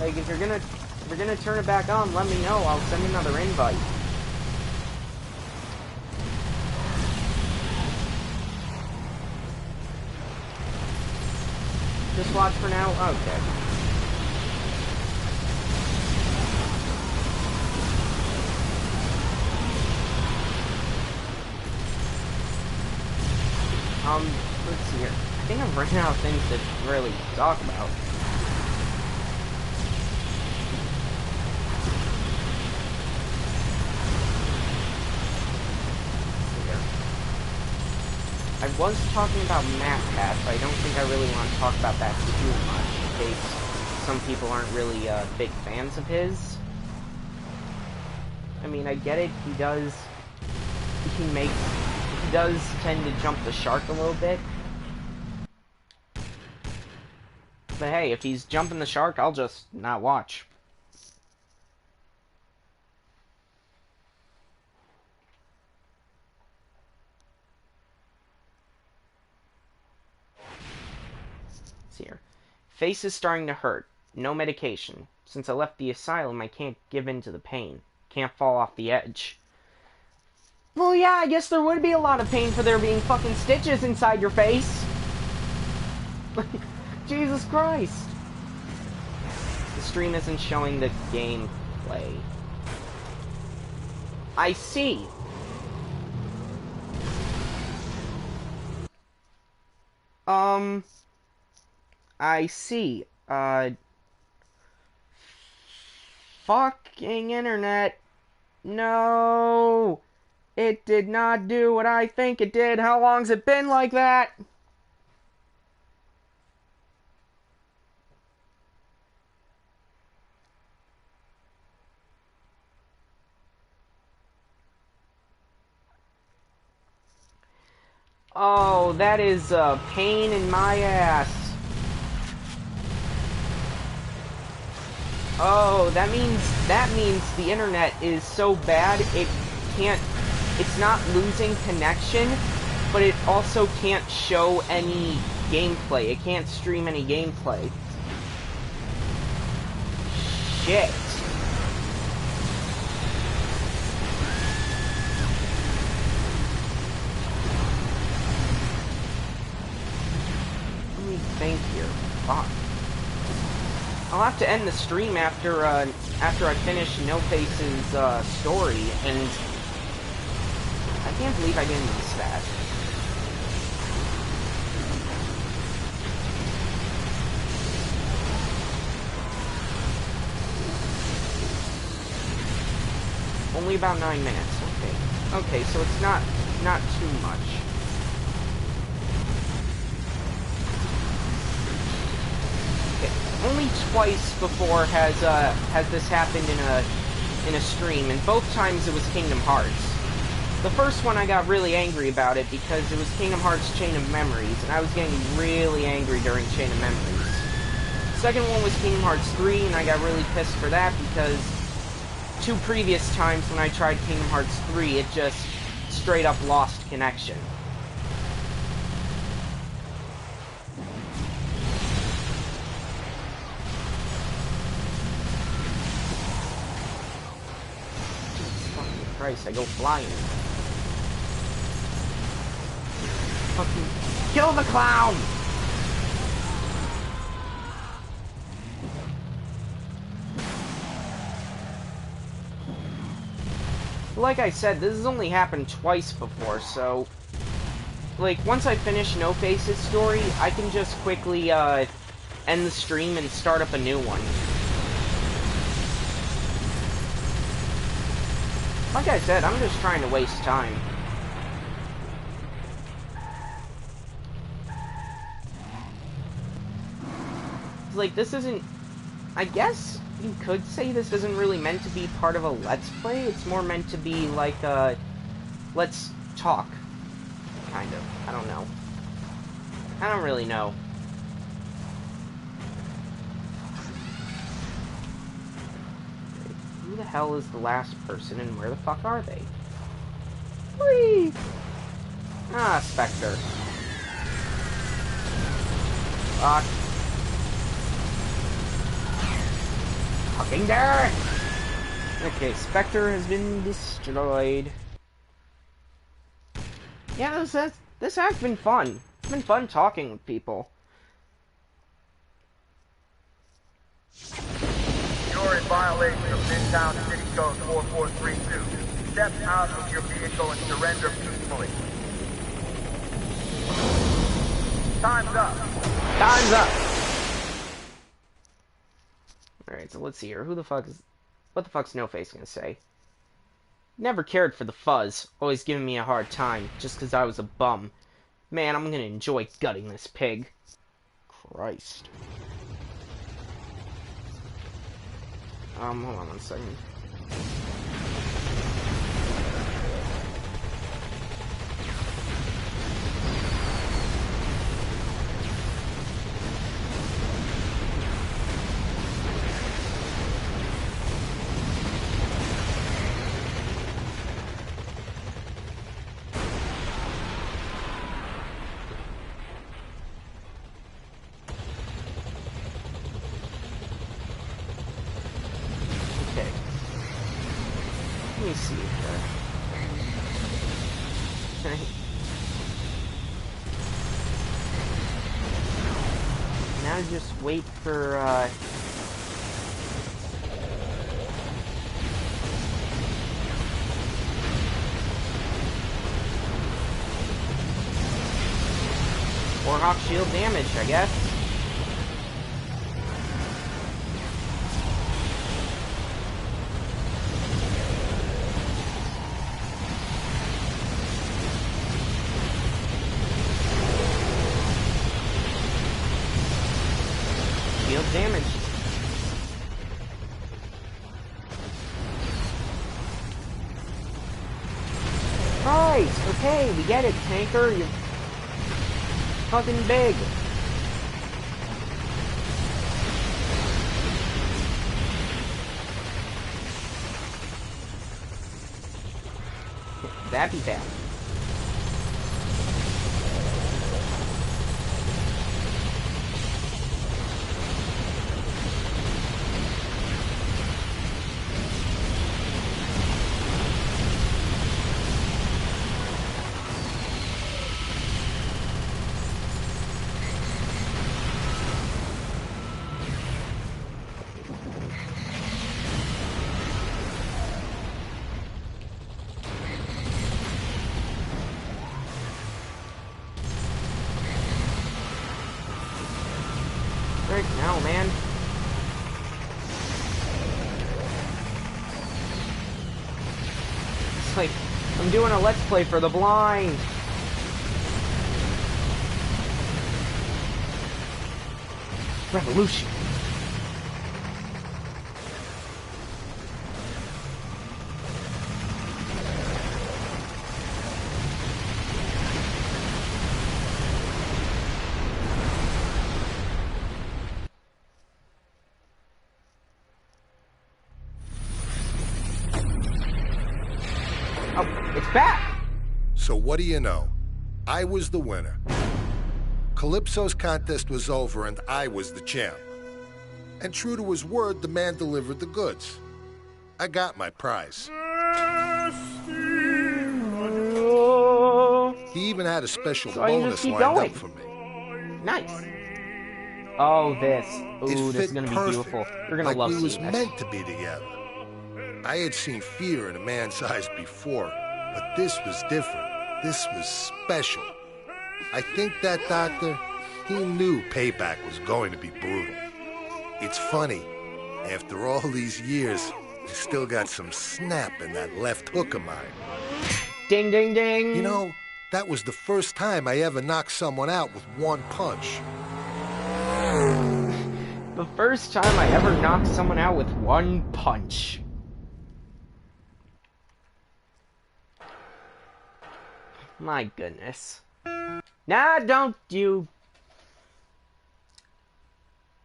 [SPEAKER 1] Like, if you're gonna turn it back on, let me know. I'll send another invite. Just watch for now? Okay. Let's see here. I think I'm running out of things to really talk about. I was talking about MatPat, but I don't think I really want to talk about that too much, in case some people aren't really big fans of his. I mean, I get it. He does tend to jump the shark a little bit. But hey, if he's jumping the shark, I'll just not watch. Let's see here. Face is starting to hurt. No medication. Since I left the asylum, I can't give in to the pain. Can't fall off the edge. Well, yeah, I guess there would be a lot of pain for there being fucking stitches inside your face. Jesus Christ. The stream isn't showing the gameplay. I see. I see. Fucking internet. No. It did not do what I think it did. How long's it been like that? Oh, that is a pain in my ass. Oh, that means the internet is so bad it's not losing connection, but it also can't show any gameplay. It can't stream any gameplay. Shit. Let me think here. Fuck. I'll have to end the stream after I finish No Face's story, and I can't believe I didn't miss that. Only about 9 minutes. Okay. Okay, so it's not too much. Only twice before has this happened in a stream, and both times it was Kingdom Hearts. The first one I got really angry about it because it was Kingdom Hearts Chain of Memories, and I was getting really angry during Chain of Memories. The second one was Kingdom Hearts 3, and I got really pissed for that because 2 previous times when I tried Kingdom Hearts 3, it just straight up lost connection. Christ, I go flying. Fucking kill the clown! Like I said, this has only happened twice before, so like once I finish No Face's story, I can just quickly end the stream and start up a new one. Like I said, I'm just trying to waste time. Like, this isn't... I guess you could say this isn't really meant to be part of a Let's Play. It's more meant to be like a... Let's talk. Kind of. I don't know. I don't really know. Who the hell is the last person, and where the fuck are they? Whee! Ah, Spectre. Fuck. Fucking there! Okay, Spectre has been destroyed. Yeah, this has been fun. It's been fun talking with people.
[SPEAKER 2] You're in violation of Midtown City Code 4432. Step out of your vehicle and surrender peacefully. Time's up.
[SPEAKER 1] Time's up! Alright, so let's see here. What the fuck's No Face gonna say? Never cared for the fuzz. Always giving me a hard time, just because I was a bum. Man, I'm gonna enjoy gutting this pig. Christ. Hold on one second. Let me see here. Now just wait for, Warhawk shield damage, I guess. Shield damage. Right, okay, we get it, tanker. You're fucking big. That'd be bad. Right now, man. It's like I'm doing a let's play for the blind. Revolution. Oh, it's back!
[SPEAKER 4] So what do you know? I was the winner. Calypso's contest was over and I was the champ. And true to his word, the man delivered the goods. I got my prize. He even had a special bonus lined up for me.
[SPEAKER 1] Nice. Oh, this. Ooh,
[SPEAKER 4] It
[SPEAKER 1] this is
[SPEAKER 4] fit
[SPEAKER 1] gonna be
[SPEAKER 4] perfect,
[SPEAKER 1] beautiful. You're gonna
[SPEAKER 4] like
[SPEAKER 1] love
[SPEAKER 4] we was
[SPEAKER 1] seeing this.
[SPEAKER 4] meant to be together. I had seen fear in a man's eyes before, but this was different. This was special. I think that doctor, he knew payback was going to be brutal. It's funny, after all these years, I still got some snap in that left hook of mine.
[SPEAKER 1] Ding, ding, ding.
[SPEAKER 4] You know, that was the first time I ever knocked someone out with one punch.
[SPEAKER 1] The first time I ever knocked someone out with one punch. My goodness. Nah, don't do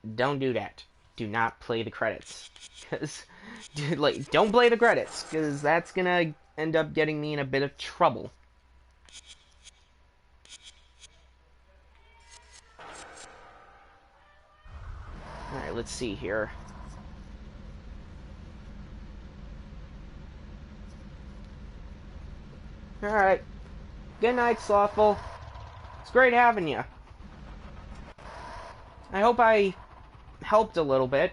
[SPEAKER 1] that. Do not play the credits. Cause, like, don't play the credits, because that's gonna end up getting me in a bit of trouble. Alright, let's see here. Alright. Good night, Slothful. It's great having you. I hope I helped a little bit.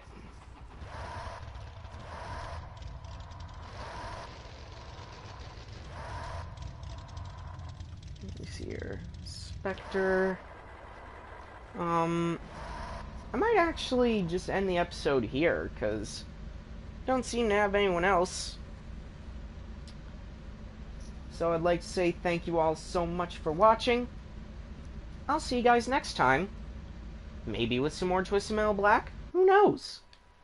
[SPEAKER 1] Let me see here. Spectre. I might actually just end the episode here, because I don't seem to have anyone else. So I'd like to say thank you all so much for watching. I'll see you guys next time. Maybe with some more Twisted Metal Black? Who knows?